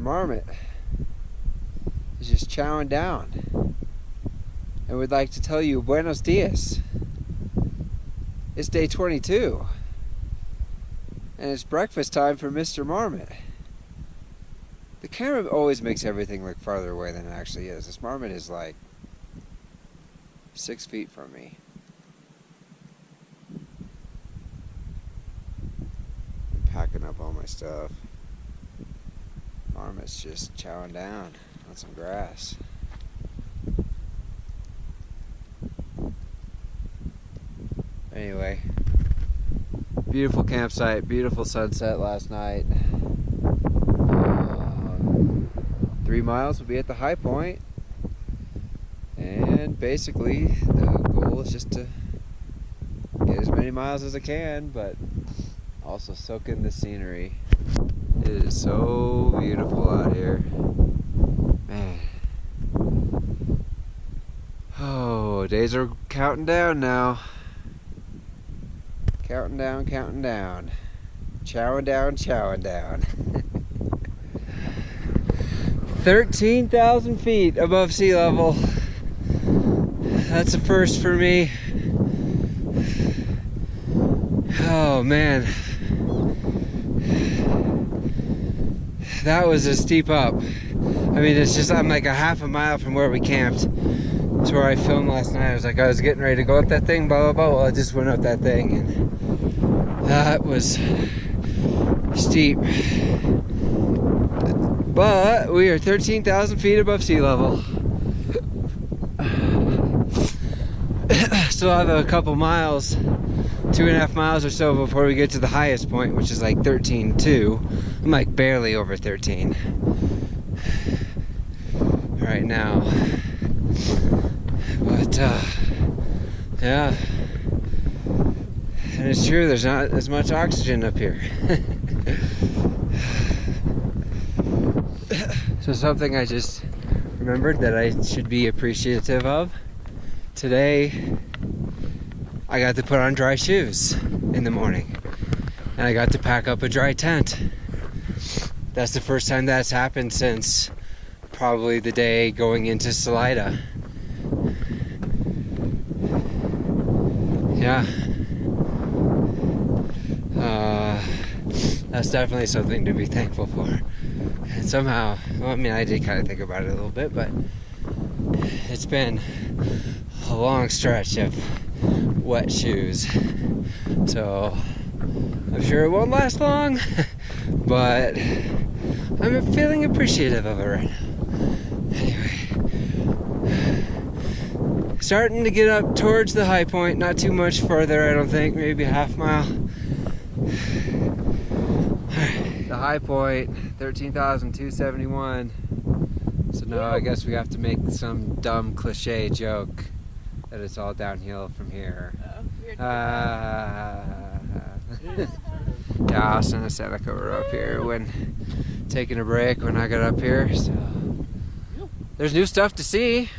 Marmot is just chowing down. And we'd like to tell you buenos dias. It's day 22. And it's breakfast time for Mr. Marmot. The camera always makes everything look farther away than it actually is. This marmot is like 6 feet from me. I'm packing up all my stuff. Marmot's just chowing down on some grass. Anyway, beautiful campsite, beautiful sunset last night. 3 miles will be at the high point, and basically the goal is just to get as many miles as I can, but also soak in the scenery. It is so beautiful out here, man. Oh, days are counting down now. Counting down, counting down. Chowing down, chowing down. 13,000 feet above sea level. That's a first for me. Oh man. That was a steep up. I mean, it's just, I'm like a half a mile from where we camped to where I filmed last night. I was getting ready to go up that thing, blah, blah, blah. Well, I just went up that thing, and that was steep. But we are 13,000 feet above sea level. Still have a couple miles, 2.5 miles or so before we get to the highest point, which is like 13.2. I'm like barely over 13 right now. But yeah, and it's true, there's not as much oxygen up here. So something I just remembered that I should be appreciative of. Today, I got to put on dry shoes in the morning. And I got to pack up a dry tent. That's the first time that's happened since probably the day going into Salida. Yeah. That's definitely something to be thankful for. And somehow, well, I mean, I did kind of think about it a little bit, but it's been a long stretch of wet shoes. So I'm sure it won't last long, but I'm feeling appreciative of it right now. Anyway, starting to get up towards the high point, not too much further, I don't think, maybe a half mile. The high point, 13,271. So now I guess we have to make some dumb cliche joke that it's all downhill from here. Yeah, Austin and Seneca were up here when taking a break when I got up here. So there's new stuff to see.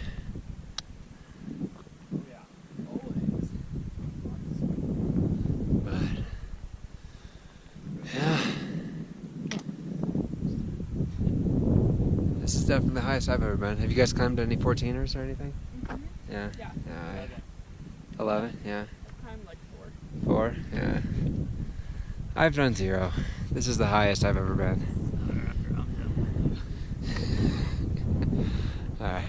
This is definitely the highest I've ever been. Have you guys climbed any 14ers or anything? Mm-hmm. Yeah. Yeah. 11. Yeah. I've climbed like 4. 4. Yeah. I've done 0. This is the highest I've ever been. All right.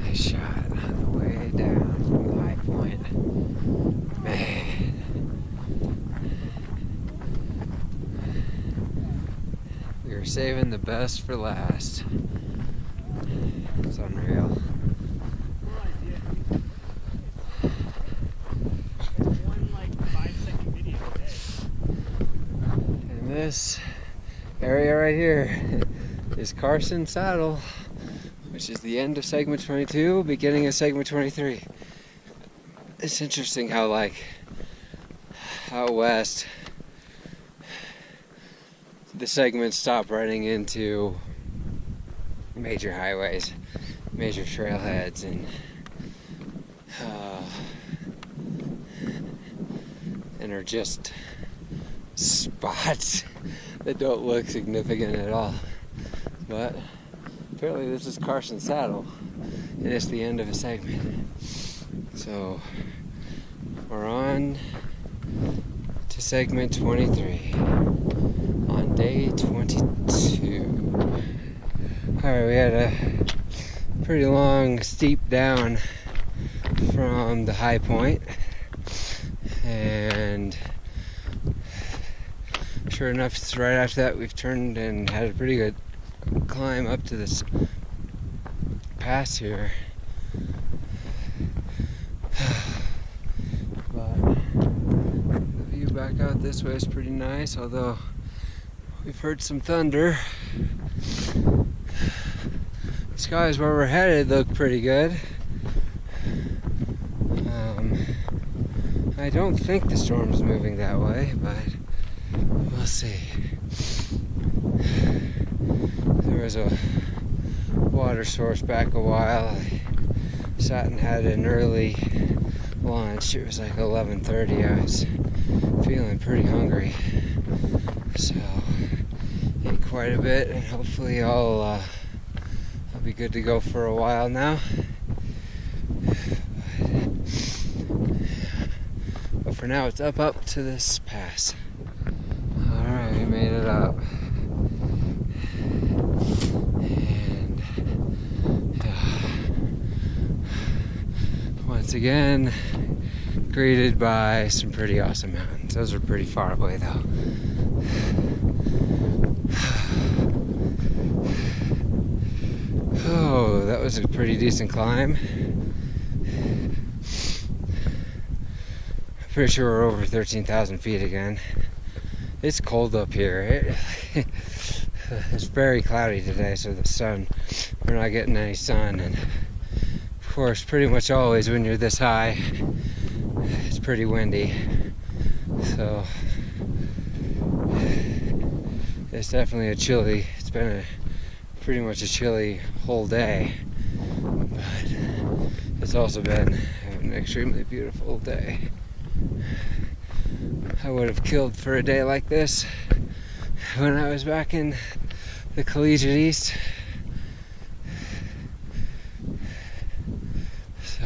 Nice shot on the way down from the high point. Man. We're saving the best for last. It's unreal. And this area right here is Carson Saddle, which is the end of segment 22, beginning of segment 23. It's interesting how like out west the segments stop running into major highways, major trailheads, and are just spots that don't look significant at all. But apparently this is Carson's Saddle, and it's the end of a segment. So we're on to segment 23 on day 22. Alright, we had a pretty long steep down from the high point, and sure enough, right after that we've turned and had a pretty good climb up to this pass here. But the view back out this way is pretty nice, although we've heard some thunder. The skies where we're headed look pretty good. I don't think the storm's moving that way, but we'll see. There was a water source back a while. I sat and had an early lunch. It was like 11:30. I was feeling pretty hungry, so ate quite a bit, and hopefully I'll be good to go for a while now. But for now, it's up to this pass. Alright, we made it up. And once again, greeted by some pretty awesome mountains. Those are pretty far away though. Oh, that was a pretty decent climb. Pretty sure we're over 13,000 feet again. It's cold up here. It's very cloudy today, so we're not getting any sun. And of course, pretty much always when you're this high, it's pretty windy. So it's definitely it's been pretty much a chilly whole day. But it's also been an extremely beautiful day. I would have killed for a day like this when I was back in the Collegiate East. So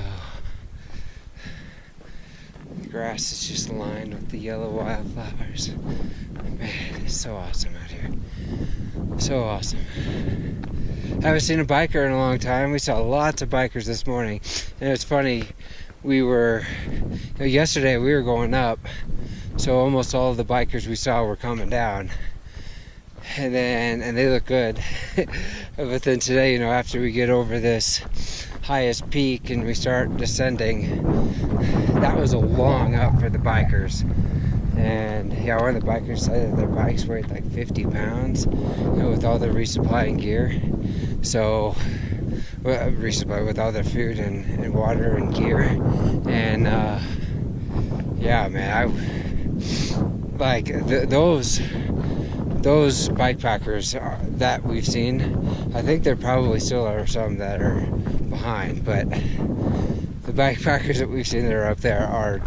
the grass is just lined with the yellow wildflowers. Man, it's so awesome out here. So awesome. I haven't seen a biker in a long time. We saw lots of bikers this morning, and it's funny. Yesterday we were going up, so almost all of the bikers we saw were coming down, and they look good. But then today, after we get over this highest peak and we start descending, that was a long up for the bikers. And yeah, one of the bikers said that their bikes weighed like 50 pounds with all their resupplying gear. So resupply with all their food and water and gear. And yeah, man, those bike packers that we've seen, I think there probably still are some that are behind, but the bike packers that we've seen that are up there are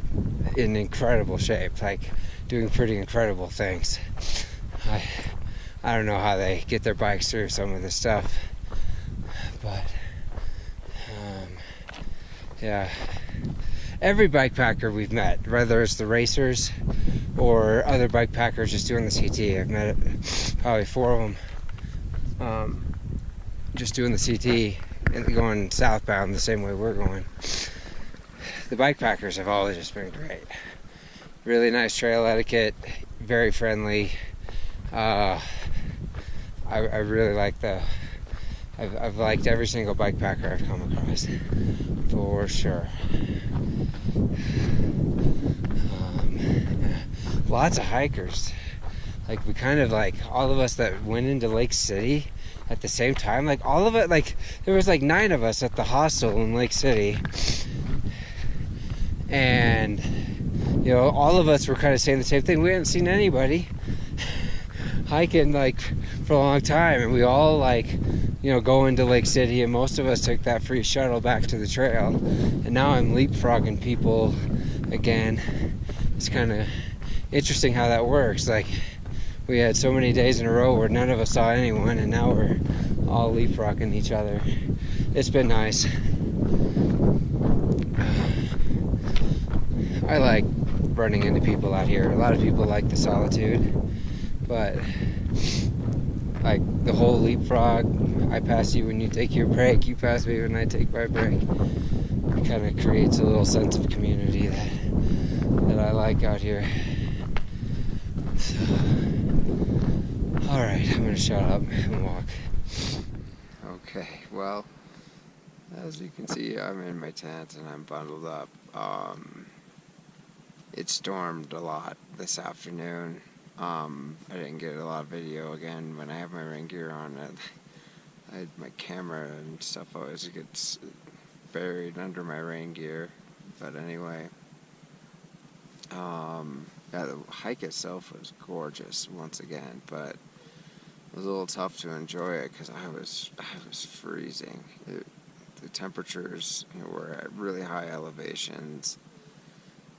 in incredible shape, like doing pretty incredible things. I don't know how they get their bikes through some of this stuff, but yeah, every bike packer we've met, whether it's the racers or other bike packers just doing the CT, I've met probably 4 of them just doing the CT and going southbound the same way we're going. The bike packers have always just been great. Really nice trail etiquette, very friendly. I really like I've liked every single bike packer I've come across, for sure. Lots of hikers. Like we kind of all of us that went into Lake City at the same time, all of it, there was 9 of us at the hostel in Lake City, and all of us were kind of saying the same thing. We hadn't seen anybody hiking for a long time, and we all go into Lake City, and most of us took that free shuttle back to the trail, and now I'm leapfrogging people again. It's kind of interesting how that works. Like, we had so many days in a row where none of us saw anyone, and now we're all leapfrogging each other. It's been nice. I like running into people out here. A lot of people like the solitude, but like the whole leapfrog, I pass you when you take your break, you pass me when I take my break. It kind of creates a little sense of community that I like out here. So, alright, I'm gonna shut up and walk. Okay, well, as you can see, I'm in my tent and I'm bundled up. It stormed a lot this afternoon. I didn't get a lot of video again when I have my rain gear on. I had my camera and stuff always gets buried under my rain gear. But anyway, yeah, the hike itself was gorgeous once again, but it was a little tough to enjoy it because I was freezing. The temperatures, were at really high elevations.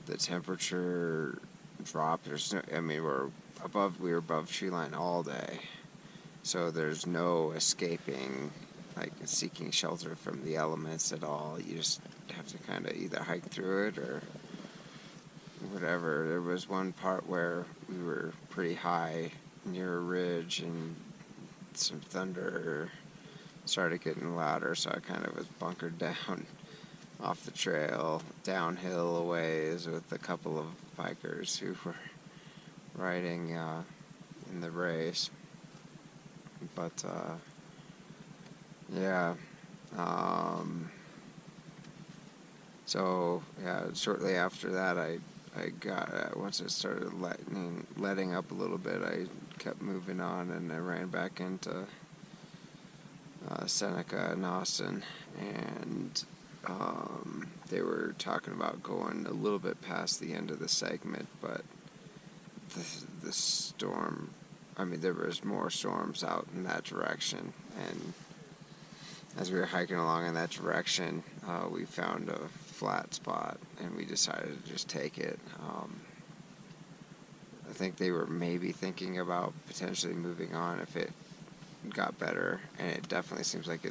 The temperature dropped. We were above tree line all day, so there's no escaping, like seeking shelter from the elements at all. You just have to kind of either hike through it or whatever. There was one part where we were pretty high near a ridge and some thunder started getting louder, so I kind of was bunkered down off the trail, downhill a ways with a couple of bikers who were riding in the race. But yeah, so yeah, shortly after that I got, once it started letting up a little bit, I kept moving on and I ran back into Seneca and Austin, and they were talking about going a little bit past the end of the segment, but the storm, there was more storms out in that direction, and as we were hiking along in that direction, we found a flat spot, and we decided to just take it. I think they were maybe thinking about potentially moving on if it got better, and it definitely seems like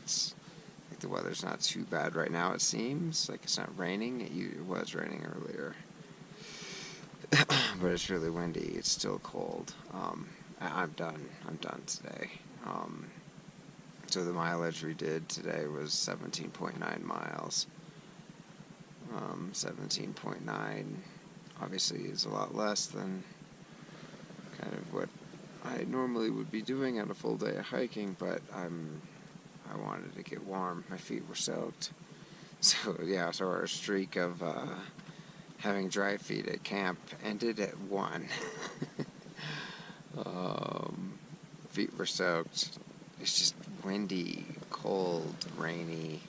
the weather's not too bad right now. It seems like it's not raining. It was raining earlier, but it's really windy. It's still cold. I'm done today. So the mileage we did today was 17.9 miles. 17.9 obviously is a lot less than kind of what I normally would be doing on a full day of hiking, but I wanted to get warm. My feet were soaked. So yeah, so our streak of having dry feet at camp ended at 1. Feet were soaked. It's just windy, cold, rainy,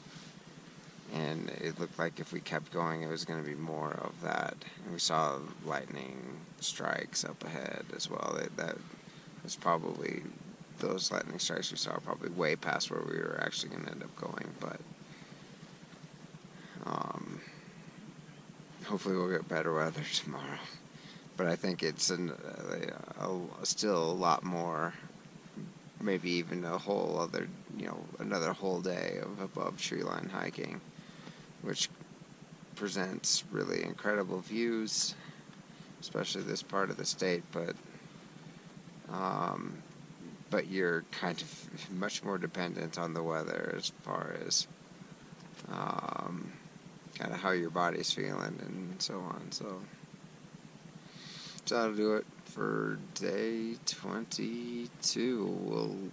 and it looked like if we kept going it was going to be more of that. And we saw lightning strikes up ahead as well. That was probably, those lightning strikes we saw are probably way past where we were actually going to end up going, but hopefully we'll get better weather tomorrow. But I think it's still a lot more, maybe even a whole other, another whole day of above tree line hiking, which presents really incredible views, especially this part of the state, but you're kind of much more dependent on the weather as far as kind of how your body's feeling and so on. So that'll do it for day 22.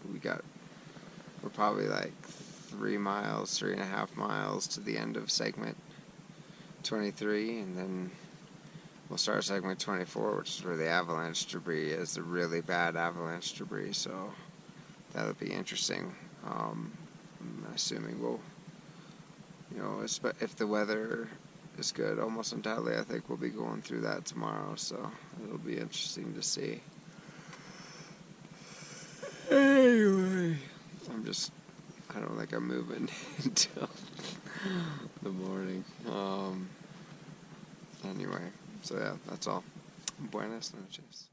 We're probably like 3.5 miles to the end of segment 23, and then we'll start segment 24, which is where the avalanche debris is, the really bad avalanche debris, so that'll be interesting. I'm assuming we'll, if the weather is good, almost entirely, I think we'll be going through that tomorrow, so it'll be interesting to see. Anyway, I don't think I'm moving until the morning. Anyway, so yeah, that's all. Buenas noches.